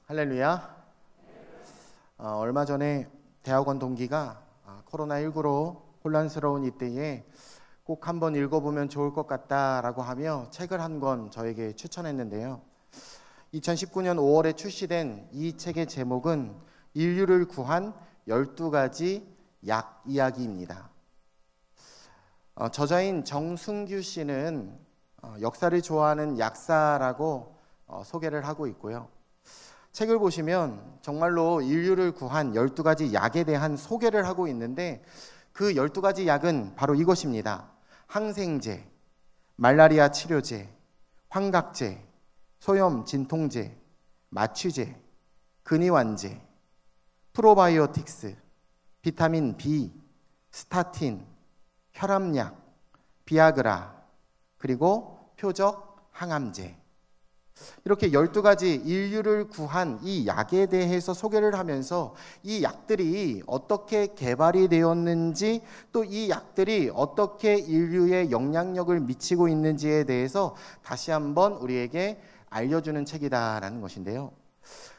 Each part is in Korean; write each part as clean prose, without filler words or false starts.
할렐루야. 얼마 전에 대학원 동기가 코로나19로 혼란스러운 이때에 꼭 한번 읽어보면 좋을 것 같다라고 하며 책을 한 권 저에게 추천했는데요. 2019년 5월에 출시된 이 책의 제목은 인류를 구한 12가지 약 이야기입니다. 저자인 정승규 씨는 역사를 좋아하는 약사라고 소개를 하고 있고요. 책을 보시면 정말로 인류를 구한 12가지 약에 대한 소개를 하고 있는데 그 12가지 약은 바로 이것입니다. 항생제, 말라리아 치료제, 환각제, 소염 진통제, 마취제, 근이완제, 프로바이오틱스, 비타민 B, 스타틴, 혈압약, 비아그라, 그리고 표적 항암제. 이렇게 12가지 인류를 구한 이 약에 대해서 소개를 하면서 이 약들이 어떻게 개발이 되었는지, 또 이 약들이 어떻게 인류에 영향력을 미치고 있는지에 대해서 다시 한번 우리에게 알려주는 책이다라는 것인데요.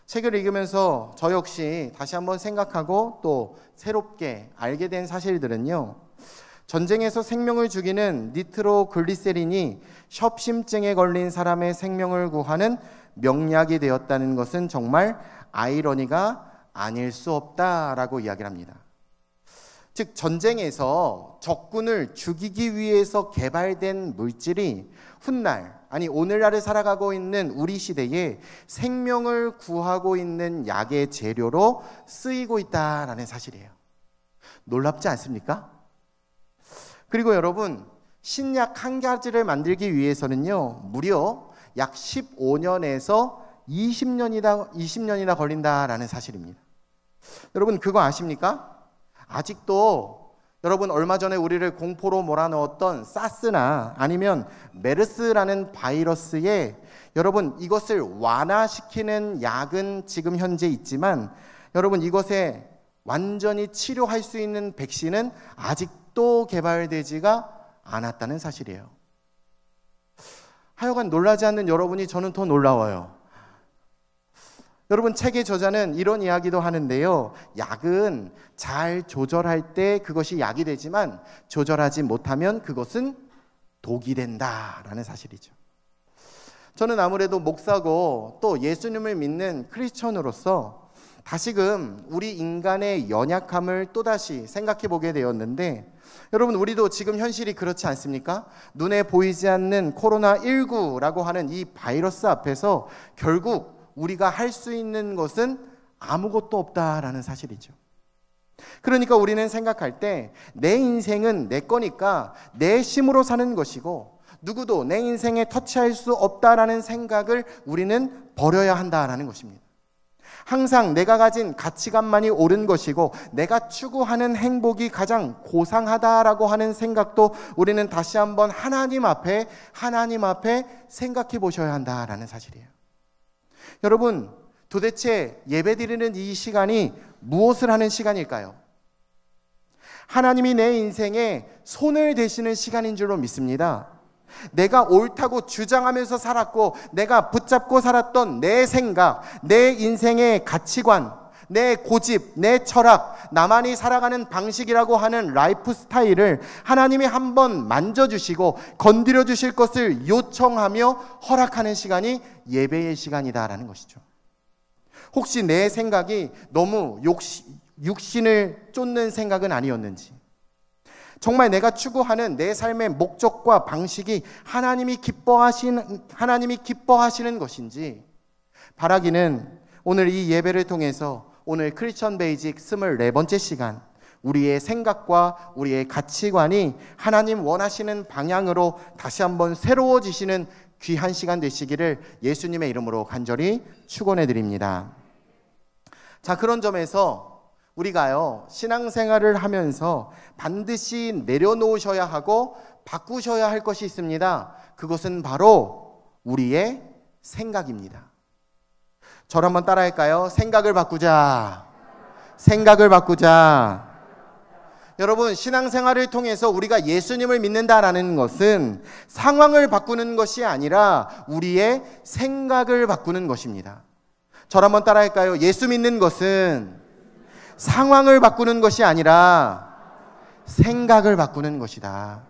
책을 읽으면서 저 역시 다시 한번 생각하고 또 새롭게 알게 된 사실들은요, 전쟁에서 생명을 죽이는 니트로글리세린이 협심증에 걸린 사람의 생명을 구하는 명약이 되었다는 것은 정말 아이러니가 아닐 수 없다라고 이야기를 합니다. 즉, 전쟁에서 적군을 죽이기 위해서 개발된 물질이 훗날, 아니 오늘날을 살아가고 있는 우리 시대에 생명을 구하고 있는 약의 재료로 쓰이고 있다라는 사실이에요. 놀랍지 않습니까? 그리고 여러분, 신약 한 가지를 만들기 위해서는요, 무려 약 15년에서 20년이나 걸린다라는 사실입니다. 여러분, 그거 아십니까? 아직도 여러분, 얼마 전에 우리를 공포로 몰아넣었던 사스나 아니면 메르스라는 바이러스에 여러분, 이것을 완화시키는 약은 지금 현재 있지만 여러분, 이것에 완전히 치료할 수 있는 백신은 아직도 개발되지가 않았다는 사실이에요. 하여간 놀라지 않는 여러분이 저는 더 놀라워요. 여러분, 책의 저자는 이런 이야기도 하는데요. 약은 잘 조절할 때 그것이 약이 되지만 조절하지 못하면 그것은 독이 된다라는 사실이죠. 저는 아무래도 목사고 또 예수님을 믿는 크리스천으로서 다시금 우리 인간의 연약함을 또다시 생각해 보게 되었는데, 여러분, 우리도 지금 현실이 그렇지 않습니까? 눈에 보이지 않는 코로나19라고 하는 이 바이러스 앞에서 결국 우리가 할 수 있는 것은 아무것도 없다라는 사실이죠. 그러니까 우리는 생각할 때 내 인생은 내 거니까 내 힘으로 사는 것이고 누구도 내 인생에 터치할 수 없다라는 생각을 우리는 버려야 한다라는 것입니다. 항상 내가 가진 가치관만이 옳은 것이고 내가 추구하는 행복이 가장 고상하다라고 하는 생각도 우리는 다시 한번 하나님 앞에 생각해 보셔야 한다라는 사실이에요. 여러분, 도대체 예배드리는 이 시간이 무엇을 하는 시간일까요? 하나님이 내 인생에 손을 대시는 시간인 줄로 믿습니다. 내가 옳다고 주장하면서 살았고 내가 붙잡고 살았던 내 생각, 내 인생의 가치관, 내 고집, 내 철학, 나만이 살아가는 방식이라고 하는 라이프 스타일을 하나님이 한번 만져주시고 건드려 주실 것을 요청하며 허락하는 시간이 예배의 시간이다라는 것이죠. 혹시 내 생각이 너무 육신을 쫓는 생각은 아니었는지, 정말 내가 추구하는 내 삶의 목적과 방식이 하나님이 기뻐하시는 것인지, 바라기는 오늘 이 예배를 통해서 오늘 크리스천 베이직 24번째 시간, 우리의 생각과 우리의 가치관이 하나님 원하시는 방향으로 다시 한번 새로워지시는 귀한 시간 되시기를 예수님의 이름으로 간절히 축원해 드립니다. 자, 그런 점에서 우리가요, 신앙생활을 하면서 반드시 내려놓으셔야 하고 바꾸셔야 할 것이 있습니다. 그것은 바로 우리의 생각입니다. 저를 한번 따라할까요? 생각을 바꾸자. 생각을 바꾸자. 여러분, 신앙생활을 통해서 우리가 예수님을 믿는다라는 것은 상황을 바꾸는 것이 아니라 우리의 생각을 바꾸는 것입니다. 저를 한번 따라할까요? 예수 믿는 것은 상황을 바꾸는 것이 아니라 생각을 바꾸는 것이다.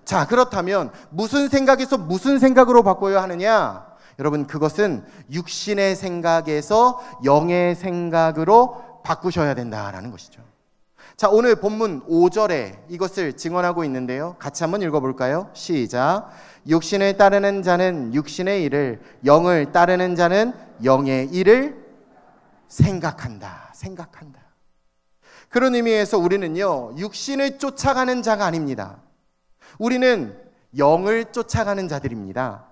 자, 그렇다면 무슨 생각에서 무슨 생각으로 바꿔야 하느냐? 여러분, 그것은 육신의 생각에서 영의 생각으로 바꾸셔야 된다라는 것이죠. 자, 오늘 본문 5절에 이것을 증언하고 있는데요. 같이 한번 읽어볼까요? 시작. 육신을 따르는 자는 육신의 일을, 영을 따르는 자는 영의 일을 생각한다. 그런 의미에서 우리는요, 육신을 쫓아가는 자가 아닙니다. 우리는 영을 쫓아가는 자들입니다.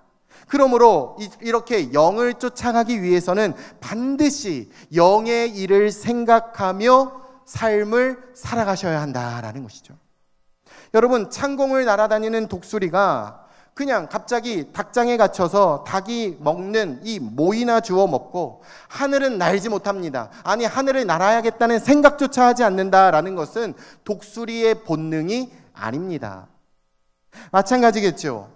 그러므로 이렇게 영을 쫓아가기 위해서는 반드시 영의 일을 생각하며 삶을 살아가셔야 한다라는 것이죠. 여러분, 창공을 날아다니는 독수리가 그냥 갑자기 닭장에 갇혀서 닭이 먹는 이 모이나 주워 먹고 하늘은 날지 못합니다. 아니, 하늘을 날아야겠다는 생각조차 하지 않는다라는 것은 독수리의 본능이 아닙니다. 마찬가지겠죠.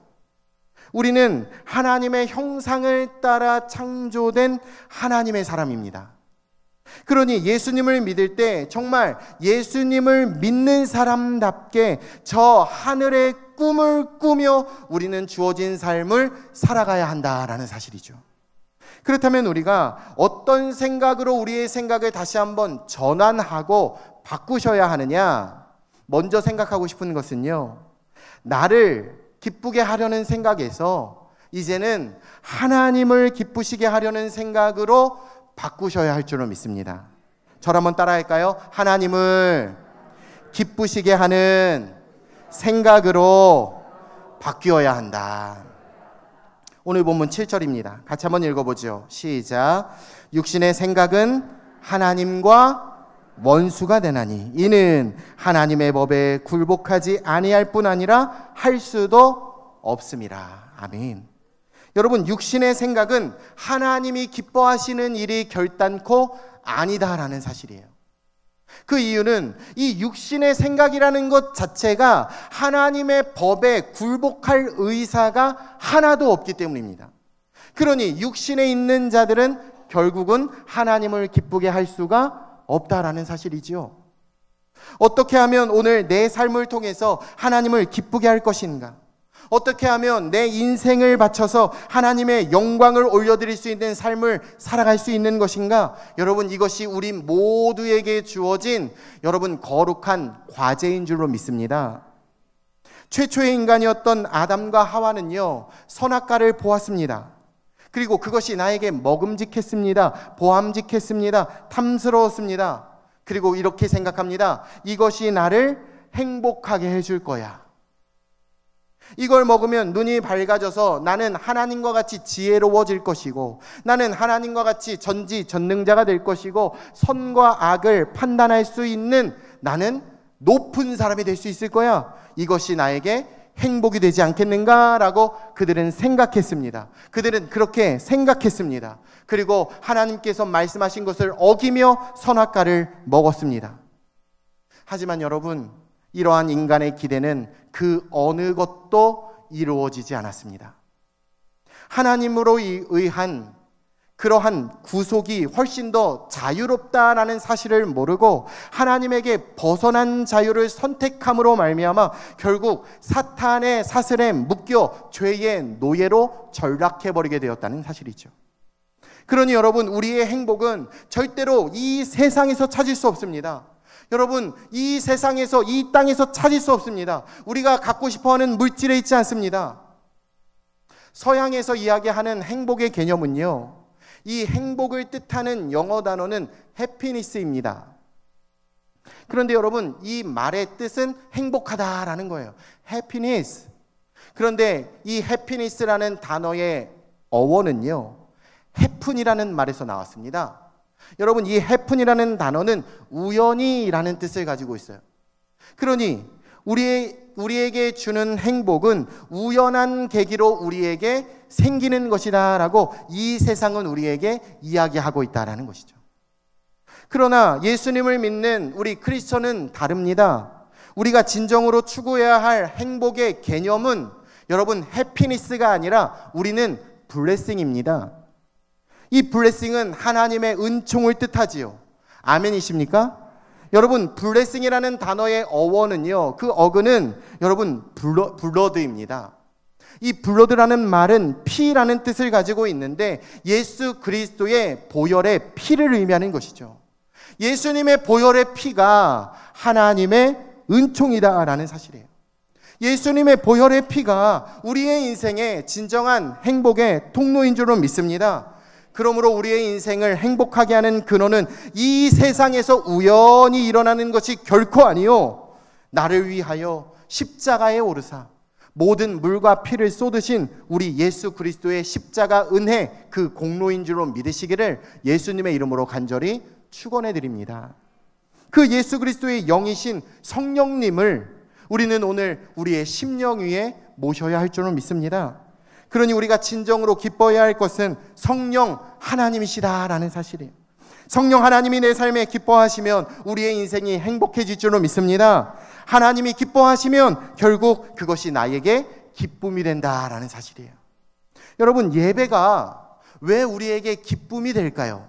우리는 하나님의 형상을 따라 창조된 하나님의 사람입니다. 그러니 예수님을 믿을 때 정말 예수님을 믿는 사람답게 저 하늘의 꿈을 꾸며 우리는 주어진 삶을 살아가야 한다라는 사실이죠. 그렇다면 우리가 어떤 생각으로 우리의 생각을 다시 한번 전환하고 바꾸셔야 하느냐? 먼저 생각하고 싶은 것은요, 나를 기쁘게 하려는 생각에서 이제는 하나님을 기쁘시게 하려는 생각으로 바꾸셔야 할 줄로 믿습니다. 저를 한번 따라할까요? 하나님을 기쁘시게 하는 생각으로 바뀌어야 한다. 오늘 본문 7절입니다. 같이 한번 읽어보죠. 시작. 육신의 생각은 하나님과 원수가 되나니 이는 하나님의 법에 굴복하지 아니할 뿐 아니라 할 수도 없음이라. 아멘. 여러분, 육신의 생각은 하나님이 기뻐하시는 일이 결단코 아니다라는 사실이에요. 그 이유는 이 육신의 생각이라는 것 자체가 하나님의 법에 굴복할 의사가 하나도 없기 때문입니다. 그러니 육신에 있는 자들은 결국은 하나님을 기쁘게 할 수가 없다라는 사실이지요. 어떻게 하면 오늘 내 삶을 통해서 하나님을 기쁘게 할 것인가? 어떻게 하면 내 인생을 바쳐서 하나님의 영광을 올려드릴 수 있는 삶을 살아갈 수 있는 것인가? 여러분, 이것이 우리 모두에게 주어진 여러분 거룩한 과제인 줄로 믿습니다. 최초의 인간이었던 아담과 하와는요, 선악과를 보았습니다. 그리고 그것이 나에게 먹음직했습니다. 보암직했습니다. 탐스러웠습니다. 그리고 이렇게 생각합니다. 이것이 나를 행복하게 해줄 거야. 이걸 먹으면 눈이 밝아져서 나는 하나님과 같이 지혜로워질 것이고, 나는 하나님과 같이 전지전능자가 될 것이고, 선과 악을 판단할 수 있는 나는 높은 사람이 될 수 있을 거야. 이것이 나에게 행복이 되지 않겠는가라고 그들은 생각했습니다. 그들은 그렇게 생각했습니다. 그리고 하나님께서 말씀하신 것을 어기며 선악과를 먹었습니다. 하지만 여러분, 이러한 인간의 기대는 그 어느 것도 이루어지지 않았습니다. 하나님으로 의한 그러한 구속이 훨씬 더 자유롭다라는 사실을 모르고 하나님에게 벗어난 자유를 선택함으로 말미암아 결국 사탄의 사슬에 묶여 죄의 노예로 전락해버리게 되었다는 사실이죠. 그러니 여러분, 우리의 행복은 절대로 이 세상에서 찾을 수 없습니다. 여러분, 이 세상에서, 이 땅에서 찾을 수 없습니다. 우리가 갖고 싶어하는 물질에 있지 않습니다. 서양에서 이야기하는 행복의 개념은요, 이 행복을 뜻하는 영어 단어는 해피니스입니다. 그런데 여러분, 이 말의 뜻은 행복하다라는 거예요. 해피니스. 그런데 이 해피니스라는 단어의 어원은요, 해픈이라는 말에서 나왔습니다. 여러분, 이 해픈이라는 단어는 우연히라는 뜻을 가지고 있어요. 그러니 우리에게 주는 행복은 우연한 계기로 우리에게 생기는 것이다 라고 이 세상은 우리에게 이야기하고 있다는 것이죠. 그러나 예수님을 믿는 우리 크리스천은 다릅니다. 우리가 진정으로 추구해야 할 행복의 개념은 여러분 해피니스가 아니라 우리는 블레싱입니다. 이 블레싱은 하나님의 은총을 뜻하지요. 아멘이십니까? 여러분, 블레싱이라는 단어의 어원은요, 그 어근은 여러분 블러드입니다. 이 블러드라는 말은 피라는 뜻을 가지고 있는데 예수 그리스도의 보혈의 피를 의미하는 것이죠. 예수님의 보혈의 피가 하나님의 은총이다라는 사실이에요. 예수님의 보혈의 피가 우리의 인생의 진정한 행복의 통로인 줄로 믿습니다. 그러므로 우리의 인생을 행복하게 하는 근원은 이 세상에서 우연히 일어나는 것이 결코 아니요, 나를 위하여 십자가에 오르사 모든 물과 피를 쏟으신 우리 예수 그리스도의 십자가 은혜, 그 공로인 줄로 믿으시기를 예수님의 이름으로 간절히 축원해 드립니다. 그 예수 그리스도의 영이신 성령님을 우리는 오늘 우리의 심령 위에 모셔야 할 줄로 믿습니다. 그러니 우리가 진정으로 기뻐해야 할 것은 성령 하나님이시다라는 사실이에요. 성령 하나님이 내 삶에 기뻐하시면 우리의 인생이 행복해질 줄로 믿습니다. 하나님이 기뻐하시면 결국 그것이 나에게 기쁨이 된다라는 사실이에요. 여러분, 예배가 왜 우리에게 기쁨이 될까요?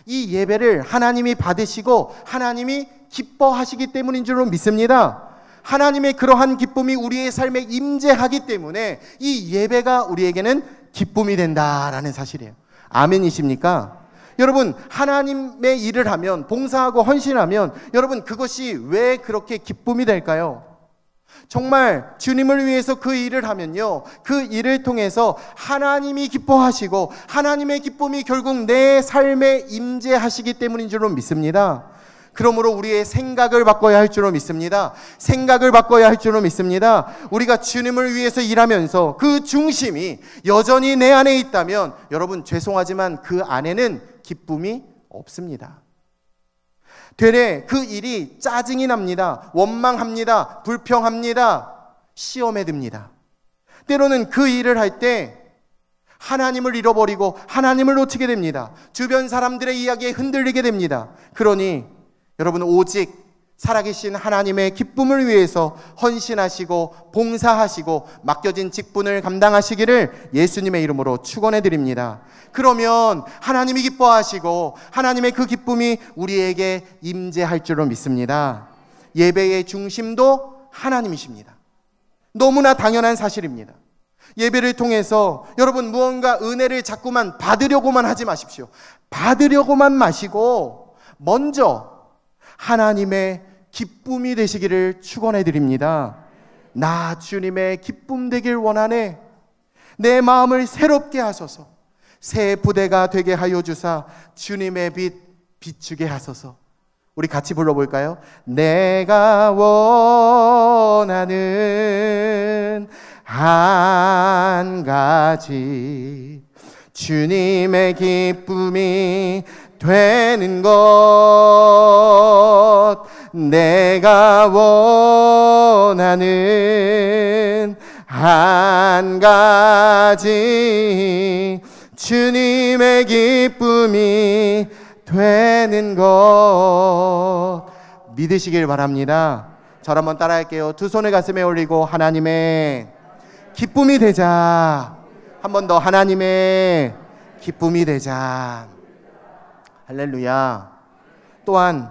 이 예배를 하나님이 받으시고 하나님이 기뻐하시기 때문인 줄로 믿습니다. 하나님의 그러한 기쁨이 우리의 삶에 임재하기 때문에 이 예배가 우리에게는 기쁨이 된다라는 사실이에요. 아멘이십니까? 여러분, 하나님의 일을 하면, 봉사하고 헌신하면 여러분 그것이 왜 그렇게 기쁨이 될까요? 정말 주님을 위해서 그 일을 하면요, 그 일을 통해서 하나님이 기뻐하시고 하나님의 기쁨이 결국 내 삶에 임재하시기 때문인 줄로 믿습니다. 그러므로 우리의 생각을 바꿔야 할 줄로 믿습니다. 생각을 바꿔야 할 줄로 믿습니다. 우리가 주님을 위해서 일하면서 그 중심이 여전히 내 안에 있다면 여러분 죄송하지만 그 안에는 기쁨이 없습니다. 되레 그 일이 짜증이 납니다. 원망합니다. 불평합니다. 시험에 듭니다. 때로는 그 일을 할 때 하나님을 잃어버리고 하나님을 놓치게 됩니다. 주변 사람들의 이야기에 흔들리게 됩니다. 그러니 여러분 오직 살아계신 하나님의 기쁨을 위해서 헌신하시고 봉사하시고 맡겨진 직분을 감당하시기를 예수님의 이름으로 축원해 드립니다. 그러면 하나님이 기뻐하시고 하나님의 그 기쁨이 우리에게 임재할 줄로 믿습니다. 예배의 중심도 하나님이십니다. 너무나 당연한 사실입니다. 예배를 통해서 여러분 무언가 은혜를 자꾸만 받으려고만 하지 마십시오. 받으려고만 마시고 먼저 하나님의 기쁨이 되시기를 축원해 드립니다. 나 주님의 기쁨 되길 원하네. 내 마음을 새롭게 하소서. 새 부대가 되게 하여 주사 주님의 빛 비추게 하소서. 우리 같이 불러볼까요? 내가 원하는 한 가지 주님의 기쁨이 되는 것, 내가 원하는 한 가지 주님의 기쁨이 되는 것 믿으시길 바랍니다. 저를 한번 따라할게요. 두 손을 가슴에 올리고 하나님의 기쁨이 되자. 한 번 더 하나님의 기쁨이 되자. 할렐루야. 또한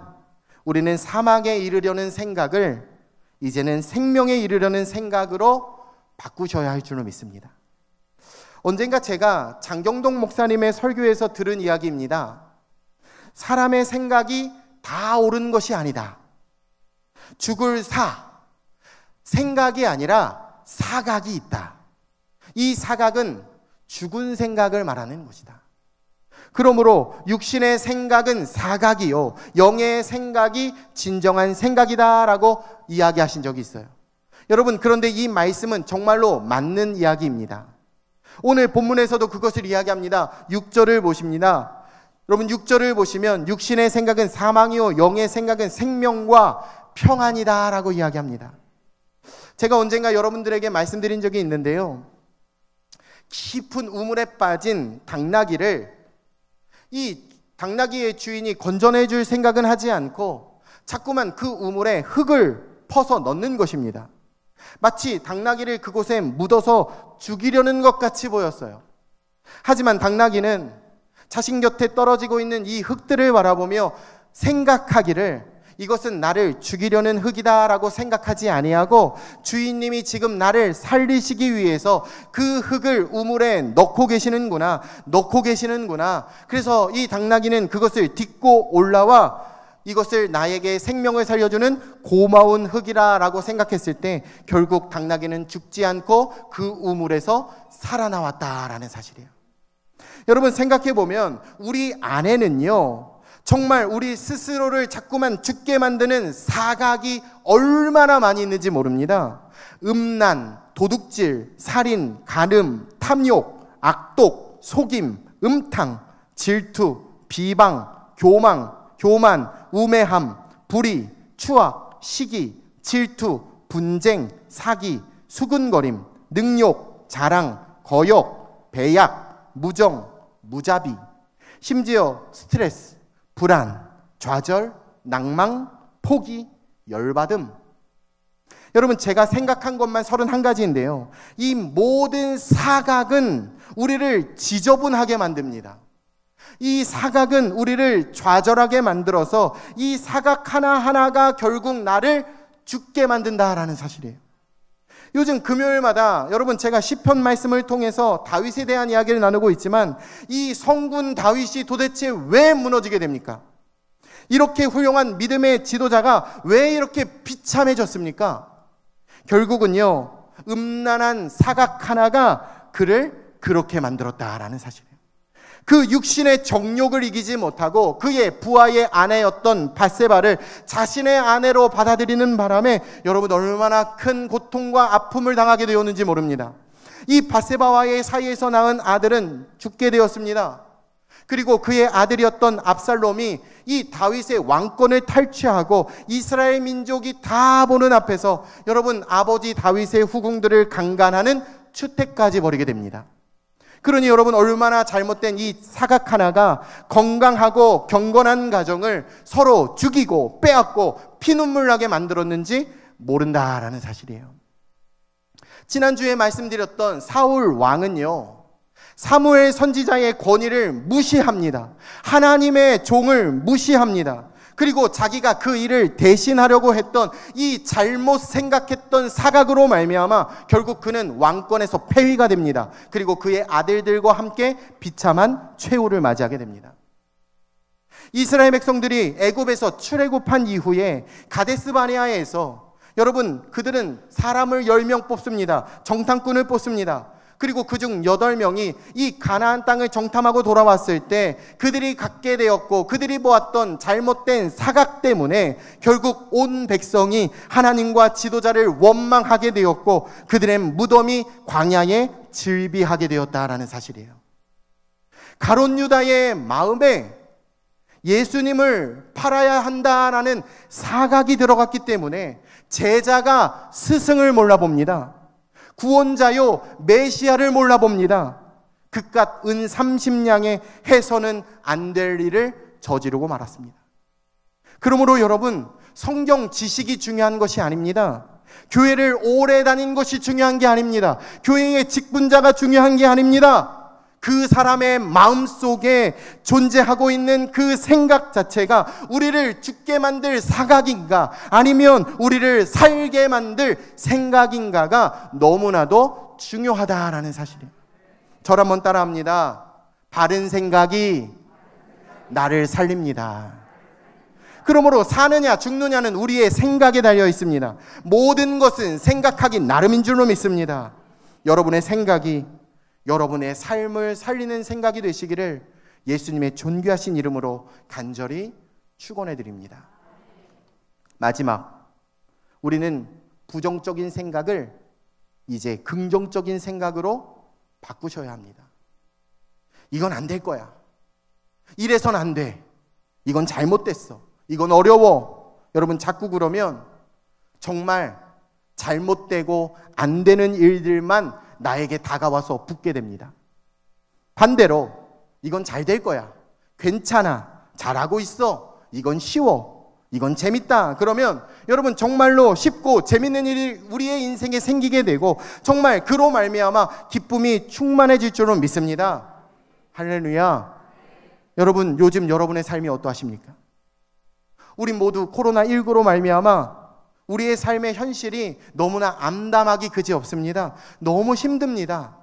우리는 사막에 이르려는 생각을 이제는 생명에 이르려는 생각으로 바꾸셔야 할 줄로 믿습니다. 언젠가 제가 장경동 목사님의 설교에서 들은 이야기입니다. 사람의 생각이 다 옳은 것이 아니다. 죽을 생각이 아니라 사각이 있다. 이 사각은 죽은 생각을 말하는 것이다. 그러므로 육신의 생각은 사각이요 영의 생각이 진정한 생각이다라고 이야기하신 적이 있어요. 여러분, 그런데 이 말씀은 정말로 맞는 이야기입니다. 오늘 본문에서도 그것을 이야기합니다. 6절을 보십니다. 여러분 6절을 보시면 육신의 생각은 사망이요 영의 생각은 생명과 평안이다 라고 이야기합니다. 제가 언젠가 여러분들에게 말씀드린 적이 있는데요, 깊은 우물에 빠진 당나귀를 이 당나귀의 주인이 건져내 줄 생각은 하지 않고 자꾸만 그 우물에 흙을 퍼서 넣는 것입니다. 마치 당나귀를 그곳에 묻어서 죽이려는 것 같이 보였어요. 하지만 당나귀는 자신 곁에 떨어지고 있는 이 흙들을 바라보며 생각하기를 이것은 나를 죽이려는 흙이다라고 생각하지 아니하고 주인님이 지금 나를 살리시기 위해서 그 흙을 우물에 넣고 계시는구나. 그래서 이 당나귀는 그것을 딛고 올라와 이것을 나에게 생명을 살려주는 고마운 흙이라고 생각했을 때 결국 당나귀는 죽지 않고 그 우물에서 살아나왔다라는 사실이에요. 여러분 생각해 보면 우리 안에는요, 정말 우리 스스로를 자꾸만 죽게 만드는 사각이 얼마나 많이 있는지 모릅니다. 음란, 도둑질, 살인, 간음, 탐욕, 악독, 속임, 음탕, 질투, 비방, 교만, 우매함, 불의, 추악, 시기, 질투, 분쟁, 사기, 수군거림, 능욕, 자랑, 거역, 배약, 무정, 무자비, 심지어 스트레스, 불안, 좌절, 낭망, 포기, 열받음. 여러분 제가 생각한 것만 31가지인데요. 이 모든 사각은 우리를 지저분하게 만듭니다. 이 사각은 우리를 좌절하게 만들어서 이 사각 하나하나가 결국 나를 죽게 만든다라는 사실이에요. 요즘 금요일마다 여러분 제가 시편 말씀을 통해서 다윗에 대한 이야기를 나누고 있지만 이 성군 다윗이 도대체 왜 무너지게 됩니까? 이렇게 훌륭한 믿음의 지도자가 왜 이렇게 비참해졌습니까? 결국은요, 음란한 사각 하나가 그를 그렇게 만들었다라는 사실이에요. 그 육신의 정욕을 이기지 못하고 그의 부하의 아내였던 밧세바를 자신의 아내로 받아들이는 바람에 여러분 얼마나 큰 고통과 아픔을 당하게 되었는지 모릅니다. 이 밧세바와의 사이에서 낳은 아들은 죽게 되었습니다. 그리고 그의 아들이었던 압살롬이 이 다윗의 왕권을 탈취하고 이스라엘 민족이 다 보는 앞에서 여러분 아버지 다윗의 후궁들을 강간하는 추택까지 벌이게 됩니다. 그러니 여러분 얼마나 잘못된 이 사각 하나가 건강하고 경건한 가정을 서로 죽이고 빼앗고 피눈물 나게 만들었는지 모른다라는 사실이에요. 지난주에 말씀드렸던 사울 왕은요, 사무엘 선지자의 권위를 무시합니다. 하나님의 종을 무시합니다. 그리고 자기가 그 일을 대신하려고 했던 이 잘못 생각했던 사각으로 말미암아 결국 그는 왕권에서 폐위가 됩니다. 그리고 그의 아들들과 함께 비참한 최후를 맞이하게 됩니다. 이스라엘 백성들이 애굽에서 출애굽한 이후에 가데스 바네아에서 여러분 그들은 사람을 10명 뽑습니다. 정탐꾼을 뽑습니다. 그리고 그중 8명이 이 가나안 땅을 정탐하고 돌아왔을 때 그들이 갖게 되었고 그들이 보았던 잘못된 사각 때문에 결국 온 백성이 하나님과 지도자를 원망하게 되었고 그들의 무덤이 광야에 즐비하게 되었다라는 사실이에요. 가롯 유다의 마음에 예수님을 팔아야 한다라는 사각이 들어갔기 때문에 제자가 스승을 몰라봅니다. 구원자요 메시아를 몰라봅니다. 그깟 은 30냥에 해서는 안 될 일을 저지르고 말았습니다. 그러므로 여러분 성경 지식이 중요한 것이 아닙니다. 교회를 오래 다닌 것이 중요한 게 아닙니다. 교회의 직분자가 중요한 게 아닙니다. 그 사람의 마음속에 존재하고 있는 그 생각 자체가 우리를 죽게 만들 사각인가 아니면 우리를 살게 만들 생각인가가 너무나도 중요하다라는 사실이에요. 저를 한번 따라합니다. 바른 생각이 나를 살립니다. 그러므로 사느냐 죽느냐는 우리의 생각에 달려 있습니다. 모든 것은 생각하기 나름인 줄로 믿습니다. 여러분의 생각이 여러분의 삶을 살리는 생각이 되시기를 예수님의 존귀하신 이름으로 간절히 축원해 드립니다. 마지막, 우리는 부정적인 생각을 이제 긍정적인 생각으로 바꾸셔야 합니다. 이건 안 될 거야. 이래선 안 돼. 이건 잘못됐어. 이건 어려워. 여러분 자꾸 그러면 정말 잘못되고 안 되는 일들만 나에게 다가와서 붙게 됩니다. 반대로 이건 잘 될 거야. 괜찮아. 잘하고 있어. 이건 쉬워. 이건 재밌다. 그러면 여러분 정말로 쉽고 재밌는 일이 우리의 인생에 생기게 되고 정말 그로 말미암아 기쁨이 충만해질 줄로 믿습니다. 할렐루야. 여러분, 요즘 여러분의 삶이 어떠하십니까? 우리 모두 코로나19로 말미암아 우리의 삶의 현실이 너무나 암담하기 그지없습니다. 너무 힘듭니다.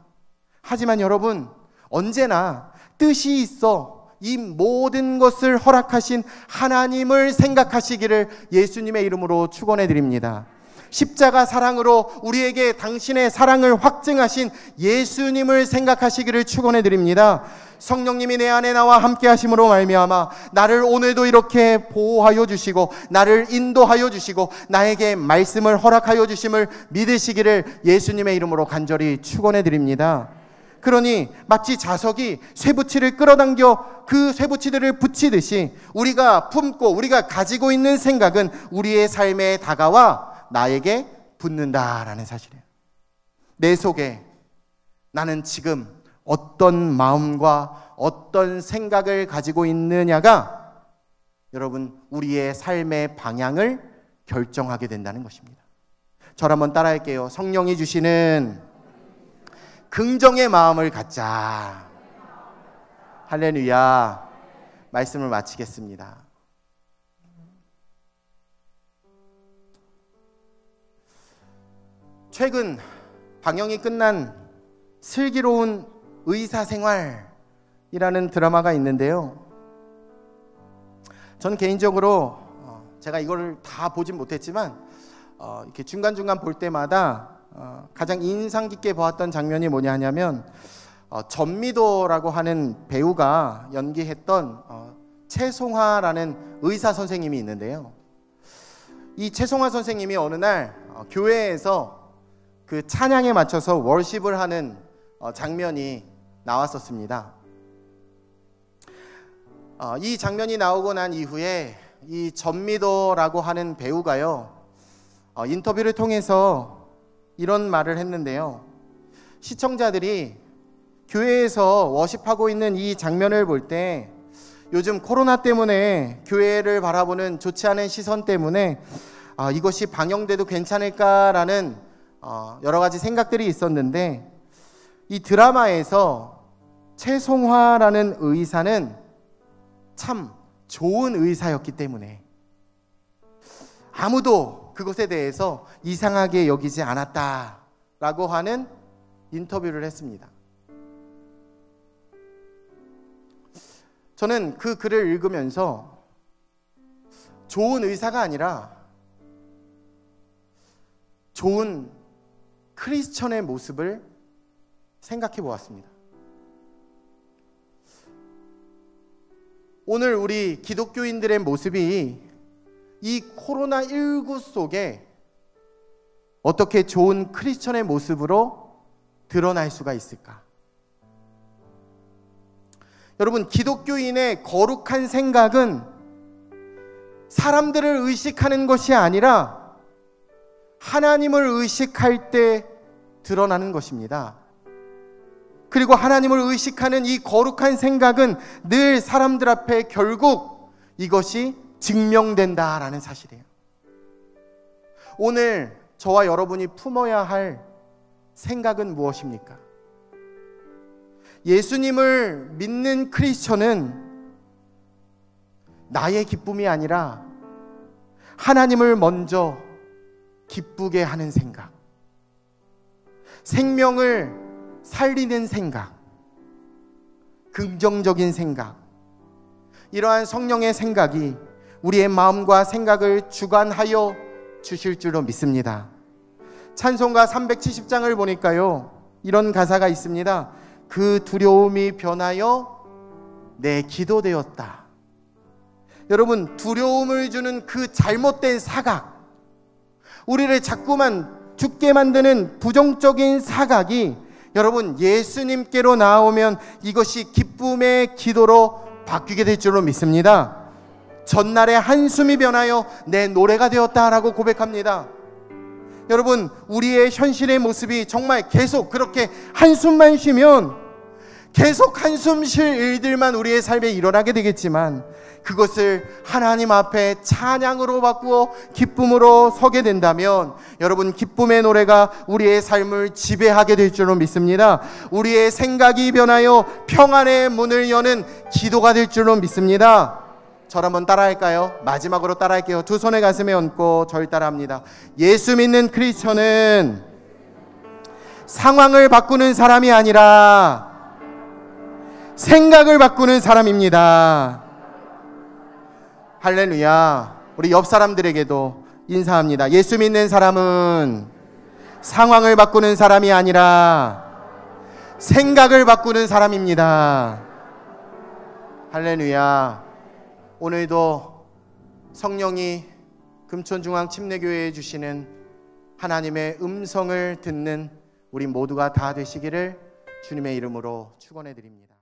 하지만 여러분, 언제나 뜻이 있어 이 모든 것을 허락하신 하나님을 생각하시기를 예수님의 이름으로 축원해 드립니다. 십자가 사랑으로 우리에게 당신의 사랑을 확증하신 예수님을 생각하시기를 축원해 드립니다. 성령님이 내 안에 나와 함께 하심으로 말미암아 나를 오늘도 이렇게 보호하여 주시고 나를 인도하여 주시고 나에게 말씀을 허락하여 주심을 믿으시기를 예수님의 이름으로 간절히 축원해 드립니다. 그러니 마치 자석이 쇠붙이를 끌어당겨 그 쇠붙이들을 붙이듯이 우리가 품고 우리가 가지고 있는 생각은 우리의 삶에 다가와 나에게 붙는다라는 사실이에요. 내 속에 나는 지금 어떤 마음과 어떤 생각을 가지고 있느냐가 여러분 우리의 삶의 방향을 결정하게 된다는 것입니다. 저를 한번 따라할게요. 성령이 주시는 긍정의 마음을 갖자. 할렐루야. 말씀을 마치겠습니다. 최근 방영이 끝난 슬기로운 의사생활이라는 드라마가 있는데요. 전 개인적으로 제가 이거를 다 보진 못했지만 이렇게 중간중간 볼 때마다 가장 인상 깊게 보았던 장면이 뭐냐 하냐면 전미도라고 하는 배우가 연기했던 최송화라는 의사 선생님이 있는데요. 이 최송화 선생님이 어느 날 교회에서 그 찬양에 맞춰서 월십을 하는 장면이 나왔었습니다. 이 장면이 나오고 난 이후에 이 전미도라고 하는 배우가요, 인터뷰를 통해서 이런 말을 했는데요. 시청자들이 교회에서 워십하고 있는 이 장면을 볼 때 요즘 코로나 때문에 교회를 바라보는 좋지 않은 시선 때문에 이것이 방영돼도 괜찮을까라는 여러 가지 생각들이 있었는데 이 드라마에서 최송화라는 의사는 참 좋은 의사였기 때문에 아무도 그것에 대해서 이상하게 여기지 않았다라고 하는 인터뷰를 했습니다. 저는 그 글을 읽으면서 좋은 의사가 아니라 좋은 크리스천의 모습을 생각해 보았습니다. 오늘 우리 기독교인들의 모습이 이 코로나19 속에 어떻게 좋은 크리스천의 모습으로 드러날 수가 있을까? 여러분, 기독교인의 거룩한 생각은 사람들을 의식하는 것이 아니라 하나님을 의식할 때 드러나는 것입니다. 그리고 하나님을 의식하는 이 거룩한 생각은 늘 사람들 앞에 결국 이것이 증명된다라는 사실이에요. 오늘 저와 여러분이 품어야 할 생각은 무엇입니까? 예수님을 믿는 크리스천은 나의 기쁨이 아니라 하나님을 먼저 기쁘게 하는 생각, 생명을 살리는 생각, 긍정적인 생각, 이러한 성령의 생각이 우리의 마음과 생각을 주관하여 주실 줄로 믿습니다. 찬송가 370장을 보니까요, 이런 가사가 있습니다. 그 두려움이 변하여 내 기도 되었다. 여러분, 두려움을 주는 그 잘못된 사각, 우리를 자꾸만 죽게 만드는 부정적인 사각이 여러분 예수님께로 나오면 이것이 기쁨의 기도로 바뀌게 될 줄로 믿습니다. 전날의 한숨이 변하여 내 노래가 되었다라고 고백합니다. 여러분, 우리의 현실의 모습이 정말 계속 그렇게 한숨만 쉬면 계속 한숨 쉴 일들만 우리의 삶에 일어나게 되겠지만 그것을 하나님 앞에 찬양으로 바꾸어 기쁨으로 서게 된다면 여러분, 기쁨의 노래가 우리의 삶을 지배하게 될 줄로 믿습니다. 우리의 생각이 변하여 평안의 문을 여는 기도가 될 줄로 믿습니다. 저를 한번 따라할까요? 마지막으로 따라할게요. 두 손을 가슴에 얹고 저를 따라합니다. 예수 믿는 크리스천은 상황을 바꾸는 사람이 아니라 생각을 바꾸는 사람입니다. 할렐루야. 우리 옆 사람들에게도 인사합니다. 예수 믿는 사람은 상황을 바꾸는 사람이 아니라 생각을 바꾸는 사람입니다. 할렐루야. 오늘도 성령이 금천중앙침례교회에 주시는 하나님의 음성을 듣는 우리 모두가 다 되시기를 주님의 이름으로 축원해 드립니다.